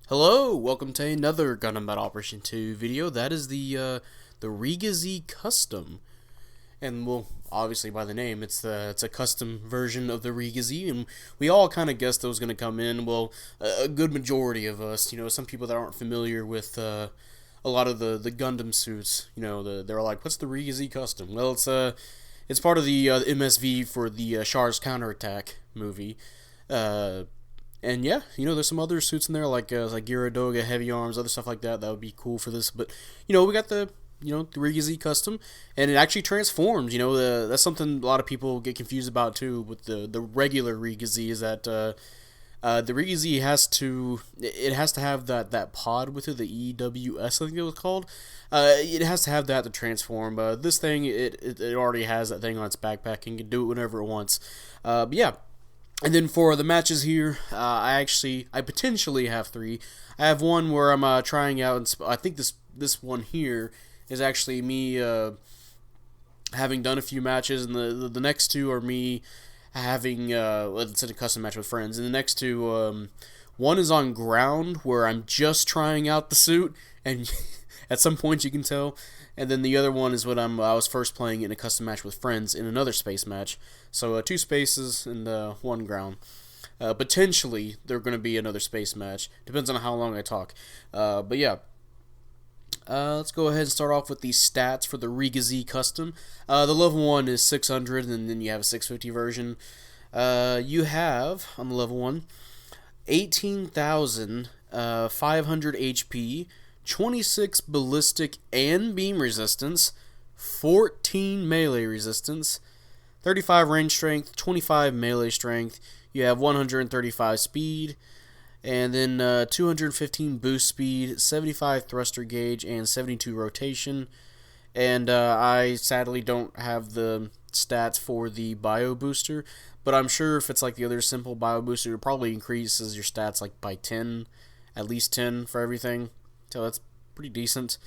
Hello, welcome to another Gundam Battle Operation 2 video. That is the Riga Z Custom. And well, obviously by the name, it's a custom version of the Riga Z, and we all kind of guessed it was going to come in. Well, a good majority of us, some people that aren't familiar with a lot of the Gundam suits, they're like, what's the Riga Z Custom? Well, it's part of the MSV for the Char's Counterattack movie. And yeah, there's some other suits in there like Gyaradoga, Heavy Arms, other stuff like that. That would be cool for this. But we got the Riga Z Custom, and it actually transforms. That's something a lot of people get confused about too with the regular Riga Z is that the Riga Z has to have that pod with it, the EWS I think it was called. It has to have that to transform. This thing it already has that thing on its backpack and can do it whenever it wants. But yeah. And then for the matches here, I potentially have three. I have one where I'm trying out, and I think this one here is actually me having done a few matches, and the next two are me having it's a custom match with friends. And the next two, one is on ground where I'm just trying out the suit, and at some point you can tell. And then the other one is when I was first playing in a custom match with friends in another space match. So two spaces and one ground. Potentially, there are going to be another space match. Depends on how long I talk. But yeah. Let's go ahead and start off with the stats for the Riga Z Custom. The level 1 is 600, and then you have a 650 version. You have, on the level 1, 18,500 HP, 26 ballistic and beam resistance, 14 melee resistance, 35 range strength, 25 melee strength. You have 135 speed, and then 215 boost speed, 75 thruster gauge, and 72 rotation. And I sadly don't have the stats for the bio booster, but I'm sure if it's like the other simple bio booster, it probably increases your stats like by 10, at least 10 for everything. So that's pretty decent.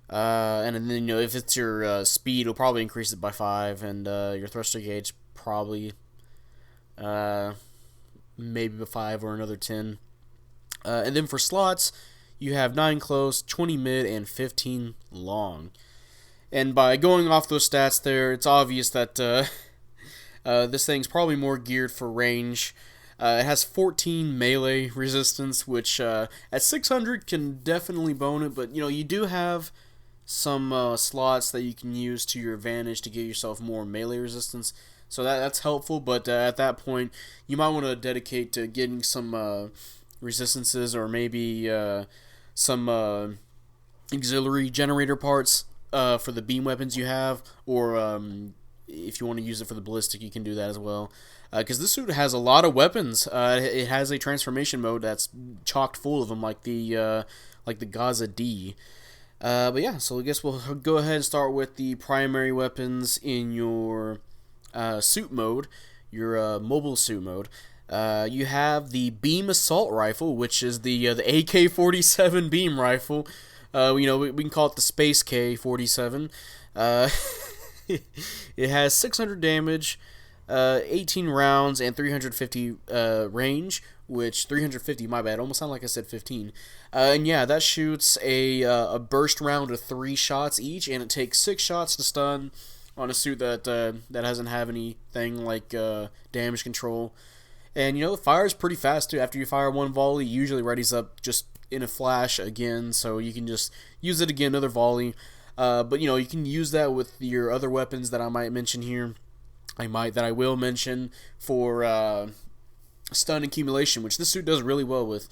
And then if it's your speed, it'll probably increase it by 5, and your thruster gauge probably maybe by 5 or another 10. And then for slots, you have 9 close, 20 mid, and 15 long. And by going off those stats there, it's obvious that this thing's probably more geared for range. It has 14 melee resistance, which at 600 can definitely bone it, but you do have some slots that you can use to your advantage to get yourself more melee resistance, so that's helpful. But at that point, you might want to dedicate to getting some resistances, or maybe some auxiliary generator parts for the beam weapons you have, or if you want to use it for the ballistic, you can do that as well. Because this suit has a lot of weapons. It has a transformation mode that's chocked full of them, like the Gaza D. But yeah, so I guess we'll go ahead and start with the primary weapons in your suit mode, your mobile suit mode. You have the beam assault rifle, which is the AK-47 beam rifle. We can call it the Space K-47. It has 600 damage, 18 rounds, and 350 range, which 350, my bad, almost sounded like I said 15. And yeah, that shoots a burst round of 3 shots each, and it takes 6 shots to stun on a suit that doesn't have anything like damage control. And it fires pretty fast too. After you fire one volley, it usually readies up just in a flash again, so you can just use it again, another volley. But you can use that with your other weapons that I might mention here. I will mention for stun accumulation, which this suit does really well with.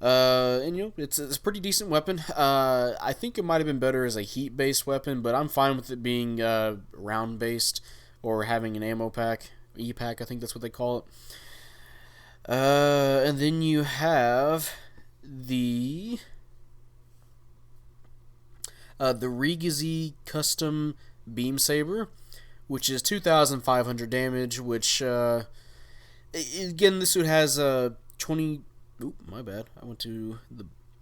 And it's a pretty decent weapon. I think it might have been better as a heat-based weapon, but I'm fine with it being round-based or having an ammo pack, E-pack, I think that's what they call it. And then you have the Riga Z Custom Beam Saber, which is 2,500 damage, which, again, this suit has 20... Oop, my bad. I went to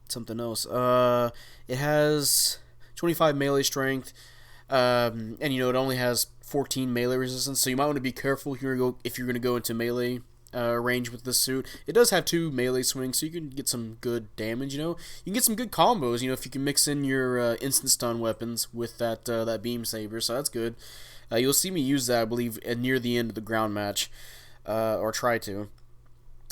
something else. It has 25 melee strength, and, it only has 14 melee resistance, so you might want to be careful if you're going to go into melee range with this suit. It does have 2 melee swings, so you can get some good damage. You can get some good combos. If you can mix in your instant stun weapons with that beam saber, so that's good. You'll see me use that, I believe, near the end of the ground match, or try to.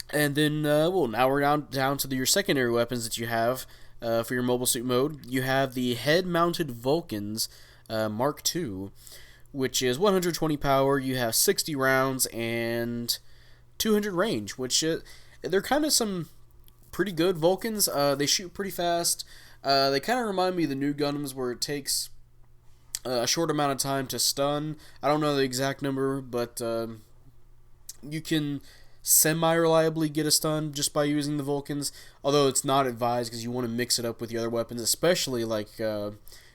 And then, now we're down to your secondary weapons that you have for your mobile suit mode. You have the head-mounted Vulcans Mark II, which is 120 power. You have 60 rounds and 200 range, which they're kind of some pretty good Vulcans. They shoot pretty fast. They kind of remind me of the new Gundams, where it takes a short amount of time to stun. I don't know the exact number, but you can semi-reliably get a stun just by using the Vulcans, although it's not advised because you want to mix it up with the other weapons, especially like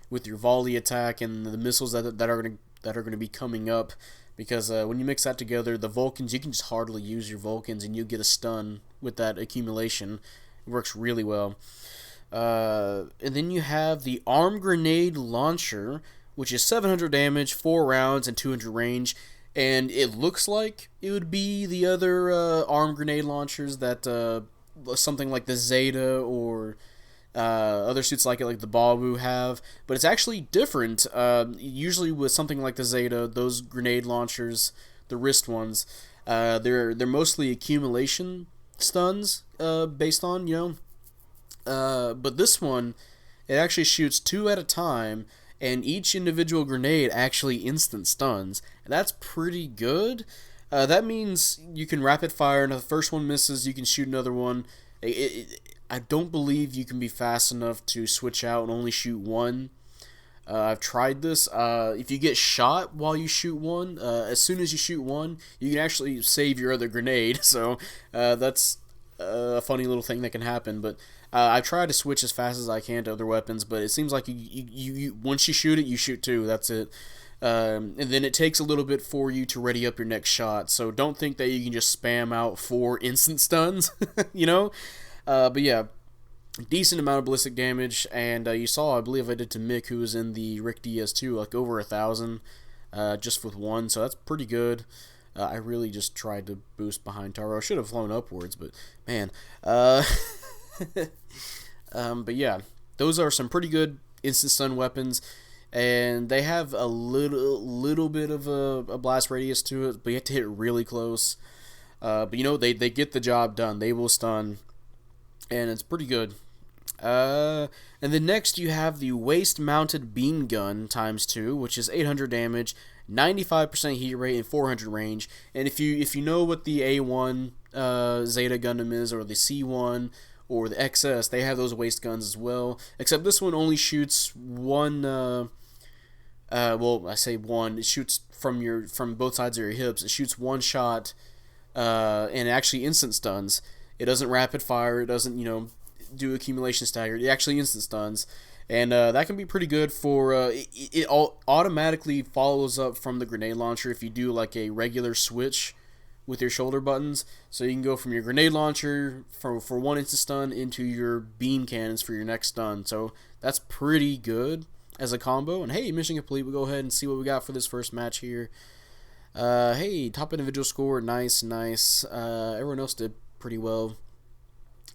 with your volley attack and the missiles that are going to be coming up, because when you mix that together, the Vulcans, you can just hardly use your Vulcans and you get a stun with that accumulation. It works really well. And then you have the Arm Grenade Launcher, which is 700 damage, 4 rounds, and 200 range. And it looks like it would be the other arm grenade launchers that something like the Zeta or other suits like it, like the Babu, have. But it's actually different. Usually with something like the Zeta, those grenade launchers, the wrist ones, they're mostly accumulation stuns based on, but this one, it actually shoots 2 at a time, and each individual grenade actually instant stuns, and that's pretty good. That means you can rapid fire, and if the first one misses, you can shoot another one. I don't believe you can be fast enough to switch out and only shoot one. I've tried this. If you get shot while you shoot one, as soon as you shoot one, you can actually save your other grenade, so that's a funny little thing that can happen, but I try to switch as fast as I can to other weapons, but it seems like you once you shoot it, you shoot 2. That's it. And then it takes a little bit for you to ready up your next shot, so don't think that you can just spam out 4 instant stuns, But yeah, decent amount of ballistic damage, and you saw, I believe I did to Mick, who was in the Rick DS2, like over 1,000 just with 1, so that's pretty good. I really just tried to boost behind Taro. I should have flown upwards, but man. But yeah, those are some pretty good instant stun weapons, and they have a little bit of a blast radius to it, but you have to hit really close. But they get the job done. They will stun, and it's pretty good. And then next you have the waist-mounted beam gun ×2, which is 800 damage, 95% heat rate, and 400 range. And if you know what the A1 Zeta Gundam is, or the C1 or the XS, they have those waist guns as well. Except this one only shoots one. Well, I say one. It shoots from both sides of your hips. It shoots one shot, and it actually instant stuns. It doesn't rapid fire. It doesn't do accumulation stagger. It actually instant stuns, and that can be pretty good for. It automatically follows up from the grenade launcher if you do like a regular switch with your shoulder buttons, so you can go from your grenade launcher for one instant stun into your beam cannons for your next stun. So that's pretty good as a combo. And hey, mission complete. We'll go ahead and see what we got for this first match here. Hey, top individual score, nice. Everyone else did pretty well.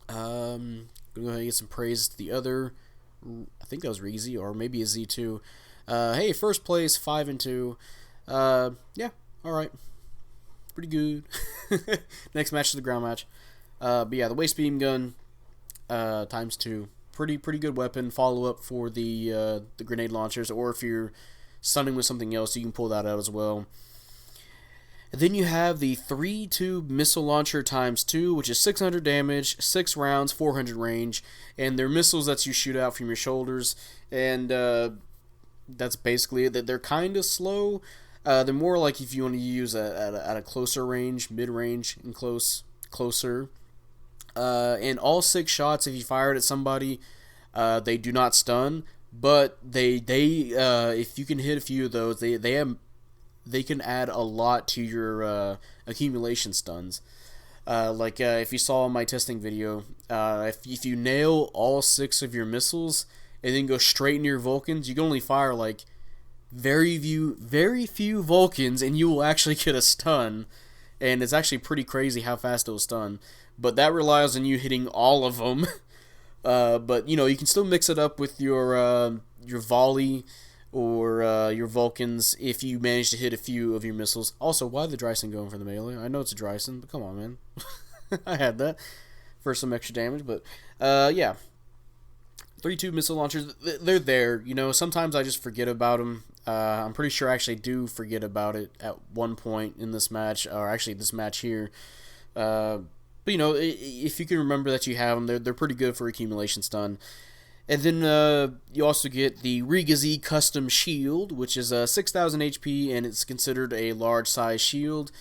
Gonna go ahead and get some praise to the other. I think that was Reezy, or maybe a Z2. Hey, first place, 5-2. Yeah, all right. Pretty good. Next match is the ground match. But yeah, the waist beam gun ×2. Pretty good weapon. Follow up for the grenade launchers, or if you're stunning with something else, you can pull that out as well. And then you have the 3-tube missile launcher ×2, which is 600 damage, 6 rounds, 400 range, and they're missiles that you shoot out from your shoulders, and that's basically it. They're kind of slow. They're more like if you want to use at a closer range, mid-range, and closer. And all 6 shots, if you fire it at somebody, they do not stun. But they if you can hit a few of those, they can add a lot to your accumulation stuns. If you saw in my testing video, if you nail all 6 of your missiles and then go straight into your Vulcans, you can only fire very few Vulcans, and you will actually get a stun. and it's actually pretty crazy how fast it'll stun. But that relies on you hitting all of them. But you know, you can still mix it up with your volley or your Vulcans if you manage to hit a few of your missiles. Also, why the Dryson going for the melee? I know it's a Dryson, but come on, man. I had that for some extra damage, but yeah. 3-2 missile launchers, they're there. You know, sometimes I just forget about them. I'm pretty sure I actually do forget about it at one point in this match, or actually this match here. But, you know, if you can remember that you have them, they're pretty good for accumulation stun. And then you also get the Riga Z Custom Shield, which is 6,000 HP, and it's considered a large size shield.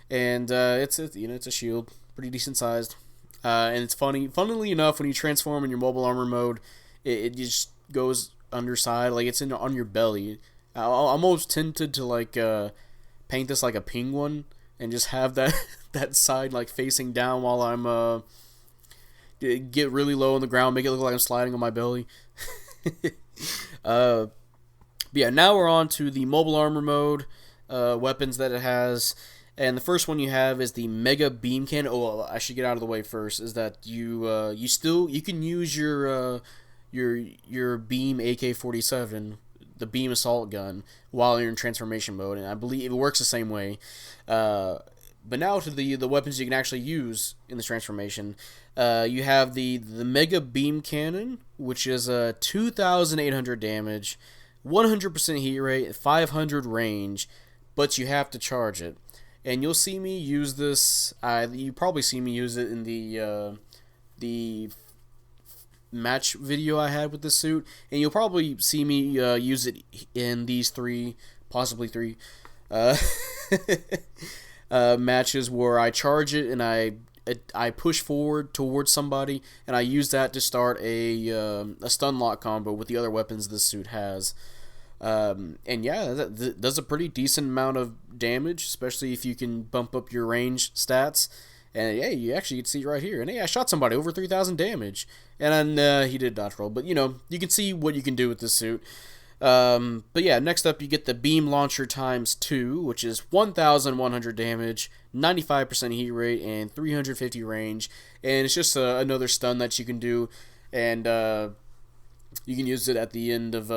And it's a shield, pretty decent sized. And it's funnily enough, when you transform in your mobile armor mode, it just goes underside, like it's on your belly. I'm almost tempted to like paint this like a penguin and just have that that side like facing down while I'm get really low on the ground, make it look like I'm sliding on my belly. But yeah, now we're on to the mobile armor mode weapons that it has. And the first one you have is the Mega Beam Cannon. Oh, I should get out of the way first. Is that you can use your Beam AK-47, the Beam Assault Gun, while you're in transformation mode, and I believe it works the same way. But now to the weapons you can actually use in this transformation. You have the Mega Beam Cannon, which is 2,800 damage, 100% heat rate, 500 range, but you have to charge it. And you'll see me use this. You probably see me use it in the match video I had with this suit, and you'll probably see me use it in these possibly three matches where I charge it and I push forward towards somebody, and I use that to start a stun lock combo with the other weapons this suit has. And yeah, that does a pretty decent amount of damage, especially if you can bump up your range stats. And yeah, you actually can see right here. And hey, I shot somebody over 3,000 damage, and then he did dodge roll. But you know, you can see what you can do with this suit. But yeah, next up you get the Beam Launcher ×2, which is 1,100 damage, 95% heat rate, and 350 range. And it's just another stun that you can do, and you can use it at the end of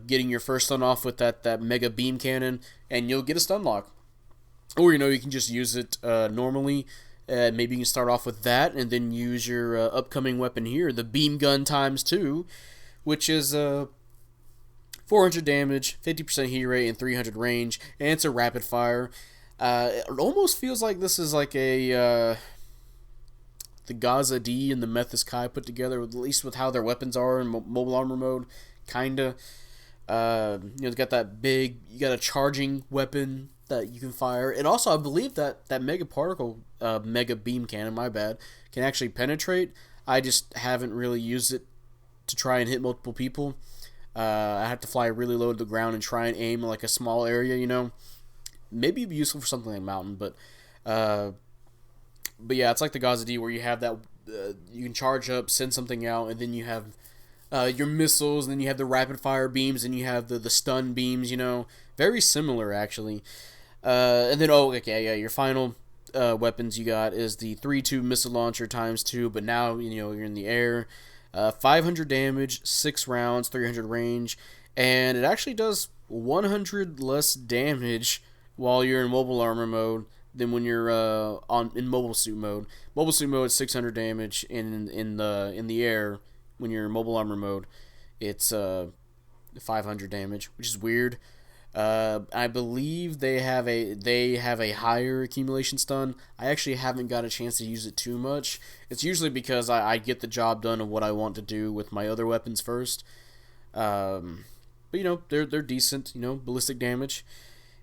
getting your first stun off with that Mega Beam Cannon, and you'll get a stun lock. Or, you know, you can just use it normally. Maybe you can start off with that, and then use your upcoming weapon here, the Beam Gun ×2, which is 400 damage, 50% heat rate, and 300 range, and it's a rapid fire. It almost feels like this is like a the Gaza D and the Methus Kai put together, at least with how their weapons are in mobile armor mode, kinda. You know, it's got that big, you got a charging weapon that you can fire, and also I believe that Mega Particle, Mega Beam Cannon, my bad, can actually penetrate. I just haven't really used it to try and hit multiple people. I have to fly really low to the ground and try and aim like a small area, you know. Maybe it'd be useful for something like Mountain, but yeah, it's like the Gaza D where you have that, you can charge up, send something out, and then you have your missiles, and then you have the rapid fire beams, and you have the stun beams, you know. Very similar, actually. And then, your final weapons you got is the 3-2 missile launcher ×2, but now, you know, you're in the air. 500 damage, 6 rounds, 300 range, and it actually does 100 less damage while you're in mobile armor mode than when you're in mobile suit mode. Mobile suit mode is 600 damage, and in the air when you're in mobile armor mode, it's 500 damage, which is weird. I believe they have a higher accumulation stun. I actually haven't got a chance to use it too much. It's usually because I get the job done of what I want to do with my other weapons first. But you know, they're decent, you know, ballistic damage.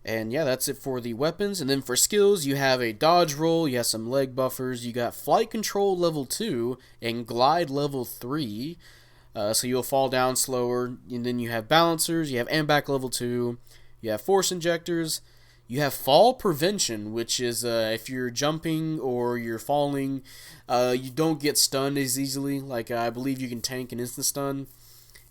And yeah, that's it for the weapons. And then for skills, you have a dodge roll, you have some leg buffers, you got flight control level 2 and glide level 3. So you'll fall down slower. And then you have balancers, you have back level 2. You have force injectors. You have fall prevention, which is if you're jumping or you're falling, you don't get stunned as easily. Like I believe you can tank an instant stun.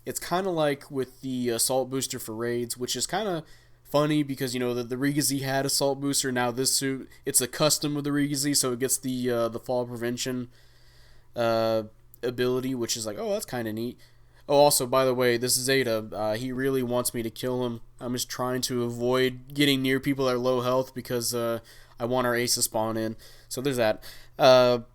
It's kind of like with the assault booster for raids, which is kind of funny because the Rigazi had assault booster. Now this suit, it's a custom with the Rigazi, so it gets the fall prevention ability, which is like, oh, that's kind of neat. Oh, also, by the way, this is Zeta. He really wants me to kill him. I'm just trying to avoid getting near people that are low health because I want our ace to spawn in. So there's that. And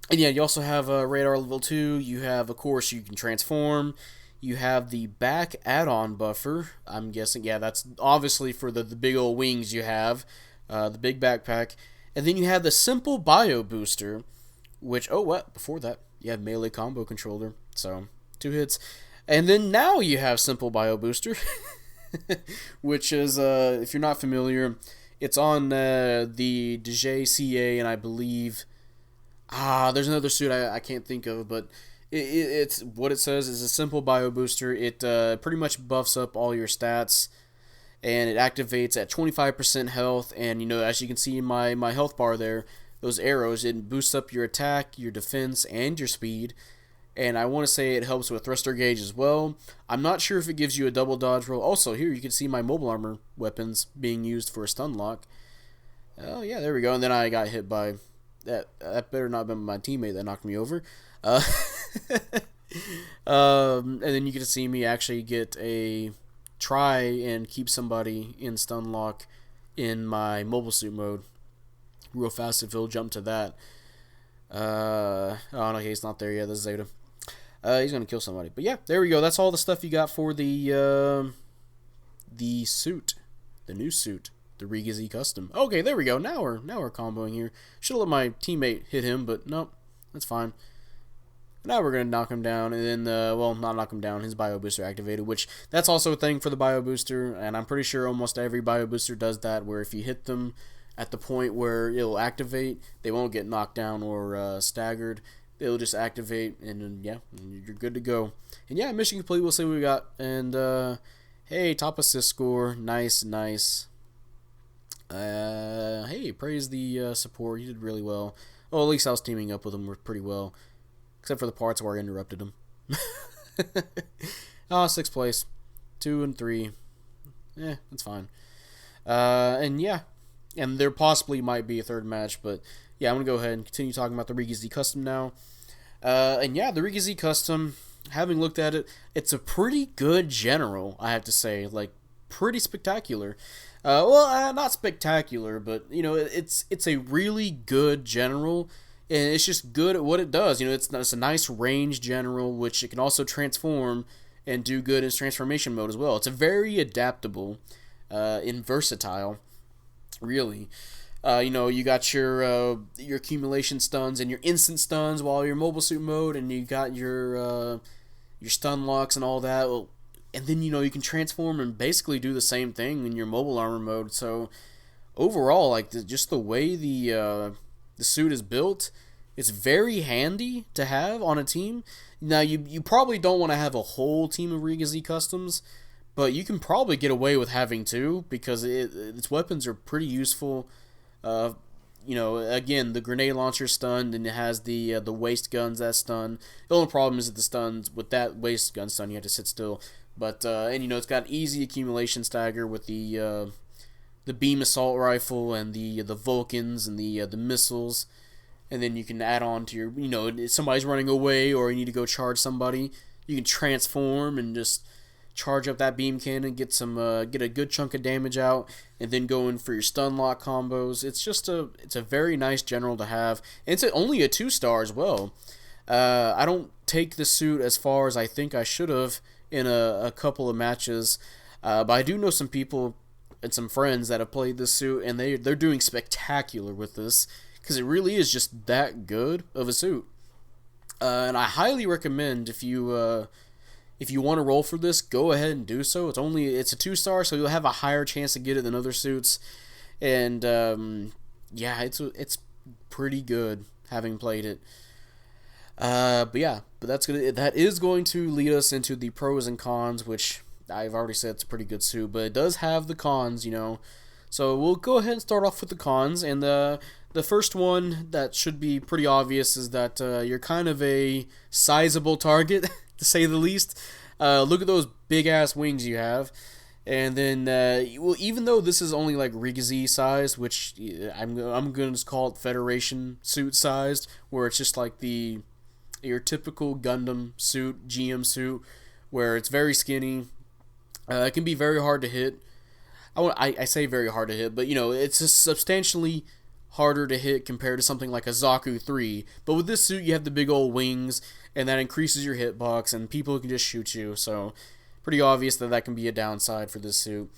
yeah, you also have radar level 2. You have, of course, you can transform. You have the back add-on buffer. I'm guessing, yeah, that's obviously for the big old wings you have. The big backpack. And then you have the simple bio booster, which, oh, what? Before that, you have melee combo controller. So 2 hits. And then now you have simple bio booster, which is, if you're not familiar, it's on the DJ CA, and I believe, there's another suit I can't think of, but it's what it says is a simple bio booster. It pretty much buffs up all your stats, and it activates at 25% health, and as you can see in my health bar there, those arrows, it boosts up your attack, your defense, and your speed. And I want to say it helps with thruster gauge as well. I'm not sure if it gives you a double dodge roll. Also, here you can see my mobile armor weapons being used for a stun lock. Oh, yeah, there we go. And then I got hit by... That better not have been my teammate that knocked me over. And then you get to see me actually get a... Try and keep somebody in stun lock in my mobile suit mode. Real fast if he'll jump to that. Oh, no, he's not there yet. This is Zeta. He's going to kill somebody. But yeah, there we go. That's all the stuff you got for the suit. The new suit. The Rigazi Custom. Okay, there we go. Now we're comboing here. Should have let my teammate hit him, but nope. That's fine. Now we're going to knock him down, and then, well, not knock him down. His bio booster activated, which that's also a thing for the bio booster, and I'm pretty sure almost every bio booster does that, where if you hit them at the point where it'll activate, they won't get knocked down or staggered. It'll just activate, and then, yeah, you're good to go. And yeah, mission complete. We'll see what we got. And hey, top assist score, nice. Hey, praise the support. You did really well. Oh, at least I was teaming up with him pretty well, except for the parts where I interrupted him. Oh, 6th place, 2 and 3. That's fine. And yeah. And there possibly might be a third match, but yeah, I'm going to go ahead and continue talking about the Rigazi Custom now. And yeah, the Rigazi Custom, having looked at it, it's a pretty good general, I have to say. Like, pretty spectacular. Well, not spectacular, but, it's a really good general, and it's just good at what it does. It's a nice range general, which it can also transform and do good in its transformation mode as well. It's a very adaptable and versatile. Really, you got your accumulation stuns and your instant stuns while you're mobile suit mode, and you got your stun locks and all that. Well, and then you can transform and basically do the same thing in your mobile armor mode. So overall, like just the way the suit is built, it's very handy to have on a team. Now you probably don't want to have a whole team of Rigazi customs, but you can probably get away with having 2 because its weapons are pretty useful. Again, the grenade launcher stunned, and it has the waist guns that stun. The only problem is that the stuns with that waist gun stun, you have to sit still. But and it's got easy accumulation stagger with the beam assault rifle and the Vulcans and the missiles. And then you can add on to your, if somebody's running away or you need to go charge somebody, you can transform and just charge up that beam cannon, get a good chunk of damage out, and then go in for your stun lock combos. It's a very nice general to have. And it's only a 2-star as well. I don't take the suit as far as I think I should have in a couple of matches, but I do know some people and some friends that have played this suit, and they're doing spectacular with this because it really is just that good of a suit. And I highly recommend if you want to roll for this, go ahead and do so. It's a 2-star, so you'll have a higher chance to get it than other suits. And yeah, it's pretty good having played it. But that is going to lead us into the pros and cons, which I've already said it's a pretty good suit, but it does have the cons, So we'll go ahead and start off with the cons, and the first one that should be pretty obvious is that you're kind of a sizable target, to say the least. Look at those big-ass wings you have. And then, well, even though this is only like Rigazi sized, which I'm gonna just call it Federation suit sized, where it's just like your typical Gundam suit, GM suit, where it's very skinny. It can be very hard to hit. I say very hard to hit, but it's just substantially harder to hit compared to something like a Zaku 3. But with this suit, you have the big old wings, and that increases your hitbox, and people can just shoot you. So, pretty obvious that can be a downside for this suit.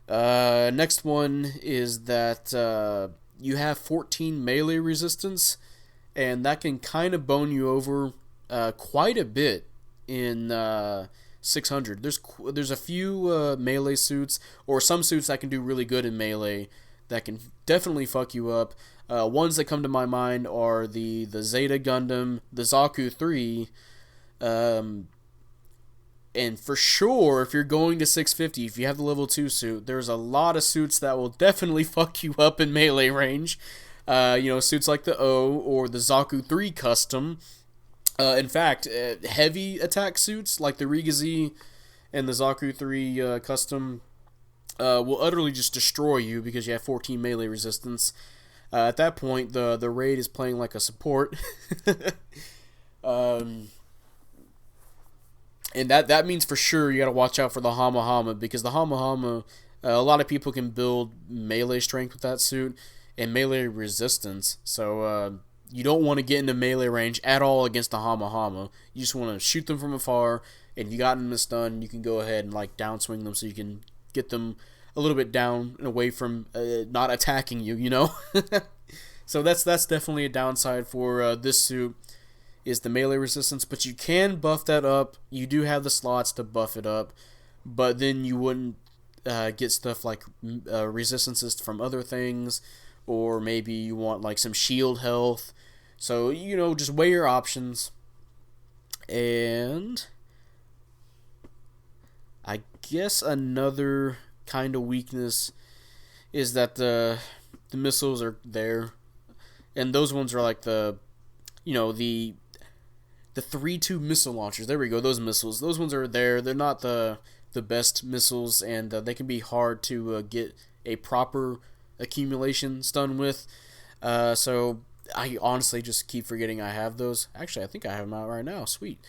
Next one is that you have 14 melee resistance, and that can kind of bone you over quite a bit in 600. There's a few melee suits, or some suits that can do really good in melee, that can definitely fuck you up. Ones that come to my mind are the Zeta Gundam, the Zaku 3, and for sure, if you're going to 650, if you have the level 2 suit, there's a lot of suits that will definitely fuck you up in melee range. Suits like the O or the Zaku 3 custom. In fact, heavy attack suits like the Rigazi and the Zaku 3 custom will utterly just destroy you because you have 14 melee resistance. At that point, the raid is playing like a support. And that means for sure you gotta watch out for the Hama Hama, because the Hama Hama, a lot of people can build melee strength with that suit and melee resistance. So you don't want to get into melee range at all against the Hama Hama. You just want to shoot them from afar, and if you got them to stun, you can go ahead and like downswing them so you can get them a little bit down and away from not attacking you. So that's definitely a downside for this suit, is the melee resistance, but you can buff that up. You do have the slots to buff it up, but then you wouldn't get stuff like resistances from other things, or maybe you want like some shield health. So, just weigh your options. And I guess another kind of weakness is that the missiles are there, and those ones are like the 3-2 missile launchers. There we go. Those missiles. Those ones are there. They're not the best missiles, and they can be hard to get a proper accumulation stun with. So I honestly just keep forgetting I have those. Actually, I think I have them out right now. Sweet.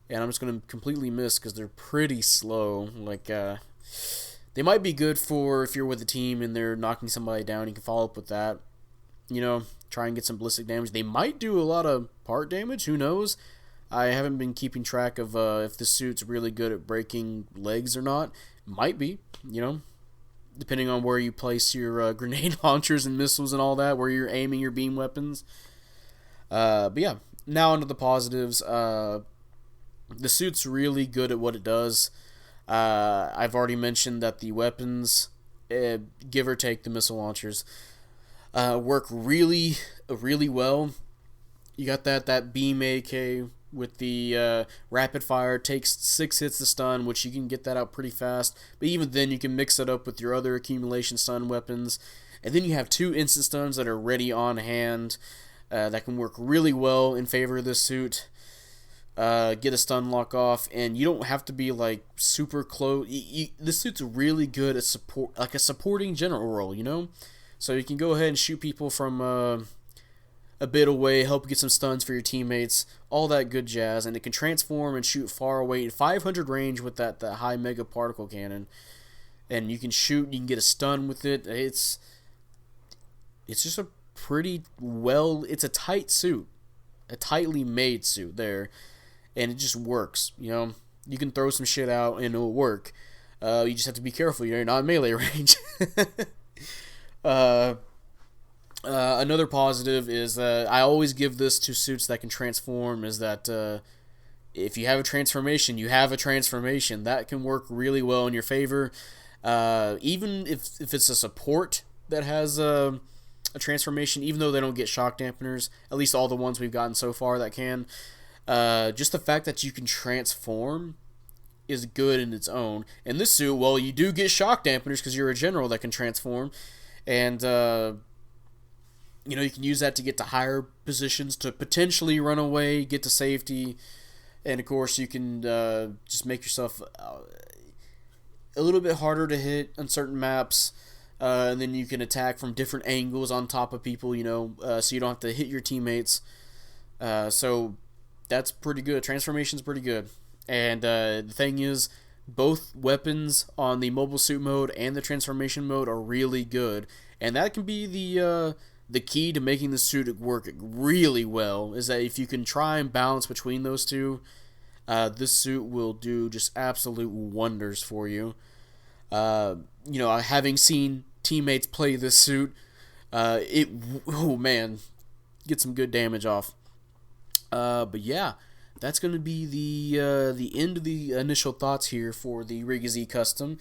And I'm just going to completely miss because they're pretty slow. Like, they might be good for if you're with a team and they're knocking somebody down. You can follow up with that. Try and get some ballistic damage. They might do a lot of part damage. Who knows? I haven't been keeping track of if the suit's really good at breaking legs or not. Might be, depending on where you place your grenade launchers and missiles and all that, where you're aiming your beam weapons. But yeah, now onto the positives. The suit's really good at what it does. I've already mentioned that the weapons, give or take the missile launchers, work really, really well. You got that beam AK with the rapid fire, takes 6 hits to stun, which you can get that out pretty fast. But even then, you can mix it up with your other accumulation stun weapons. And then you have 2 instant stuns that are ready on hand that can work really well in favor of this suit. Get a stun lock off, and you don't have to be like super close. This suit's really good at support, like a supporting general role, So you can go ahead and shoot people from a bit away, help get some stuns for your teammates, all that good jazz, and it can transform and shoot far away in 500 range with that high mega particle cannon, and you can shoot, you can get a stun with it. It's just a pretty it's a tight suit, a tightly made suit there, and it just works. You can throw some shit out and it'll work. You just have to be careful. You're not in melee range. Another positive is that I always give this to suits that can transform, is that if you have a transformation, you have a transformation. That can work really well in your favor. Even if it's a support that has a transformation, even though they don't get shock dampeners, at least all the ones we've gotten so far that can, just the fact that you can transform is good in its own. In this suit, well, you do get shock dampeners because you're a general that can transform, and you can use that to get to higher positions, to potentially run away, get to safety, and of course you can just make yourself a little bit harder to hit on certain maps. And then you can attack from different angles on top of people, so you don't have to hit your teammates. So that's pretty good. Transformation's pretty good. And the thing is, both weapons on the mobile suit mode and the transformation mode are really good. And that can be the key to making the suit work really well, is that if you can try and balance between those two, this suit will do just absolute wonders for you. Having seen teammates play this suit, oh man, get some good damage off. But yeah, that's going to be the end of the initial thoughts here for the Riga Custom.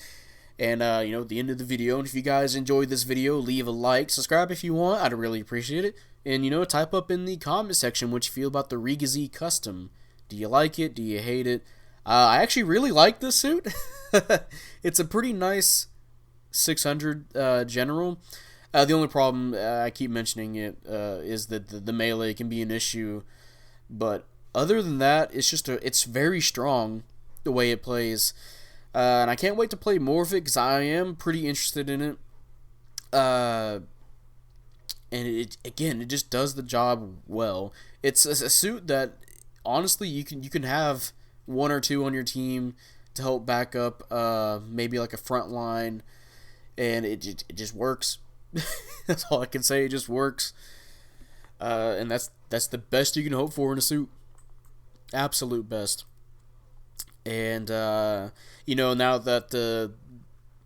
And, the end of the video. And if you guys enjoyed this video, leave a like, subscribe if you want. I'd really appreciate it. And, type up in the comment section what you feel about the Riga Custom. Do you like it? Do you hate it? I actually really like this suit. It's a pretty nice 600 general. The only problem, I keep mentioning it, is that the melee can be an issue. But other than that, it's very strong the way it plays. And I can't wait to play more of it because I am pretty interested in it. And it just does the job well. It's a suit that honestly you can have one or two on your team to help back up maybe like a front line, and it just works. That's all I can say. It just works. And that's the best you can hope for in a suit. Absolute best. And now that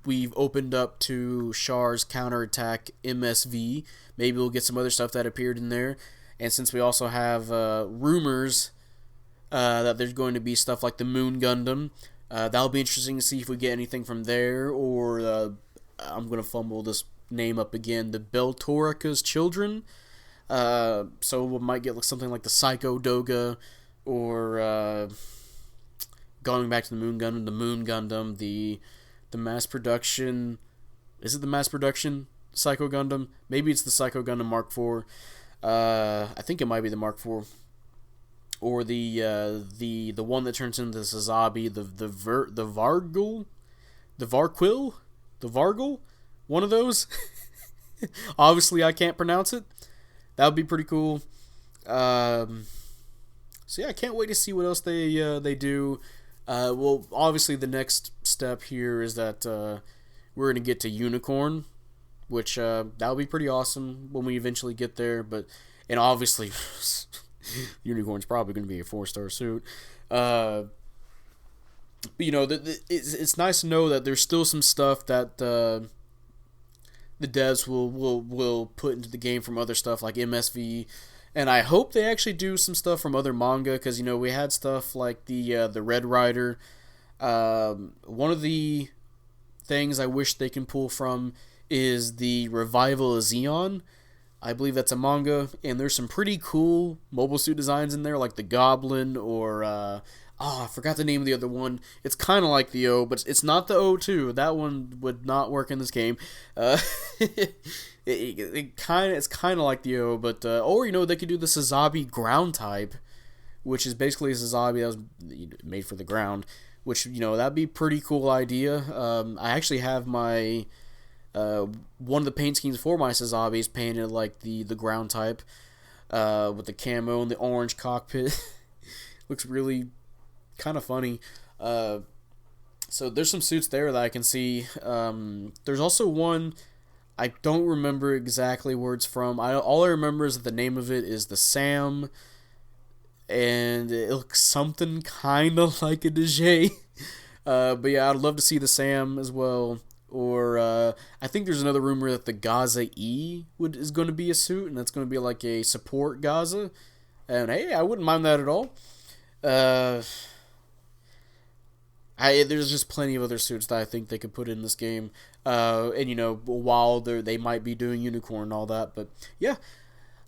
we've opened up to Char's counterattack MSV, maybe we'll get some other stuff that appeared in there. And since we also have rumors that there's going to be stuff like the Moon Gundam, that'll be interesting to see if we get anything from there. Or I'm going to fumble this name up again, the Beltorica's Children. So we might get something like the Psycho Doga, or going back to the Moon Gundam, the mass production. Is it the mass production Psycho Gundam? Maybe it's the Psycho Gundam Mark IV. I think it might be the Mark IV, or the one that turns into the Sazabi, the Vargul, one of those. Obviously, I can't pronounce it. That would be pretty cool. So yeah, I can't wait to see what else they do. Well, obviously the next step here is that we're going to get to Unicorn, which that'll be pretty awesome when we eventually get there. And obviously, Unicorn's probably going to be a 4-star suit. But it's nice to know that there's still some stuff that the devs will put into the game from other stuff like MSV. And I hope they actually do some stuff from other manga, because we had stuff like the Red Rider. One of the things I wish they can pull from is the Revival of Zeon. I believe that's a manga, and there's some pretty cool mobile suit designs in there, like the Goblin, or I forgot the name of the other one. It's kind of like the O, but it's not the O2. That one would not work in this game. It's kind of like the O, but or they could do the Sazabi ground type, which is basically a Sazabi that was made for the ground, which that'd be a pretty cool idea. I actually have my one of the paint schemes for my Sazabis painted like the ground type, with the camo and the orange cockpit. Looks really kind of funny. So there's some suits there that I can see. There's also one, I don't remember exactly where it's from. All I remember is that the name of it is the Sam, and it looks something kind of like a DJ. But yeah, I'd love to see the Sam as well. Or I think there's another rumor that the Gaza E is going to be a suit, and that's going to be like a support Gaza. And hey, I wouldn't mind that at all. There's just plenty of other suits that I think they could put in this game. And while they might be doing Unicorn and all that. But yeah,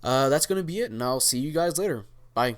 that's going to be it, and I'll see you guys later. Bye.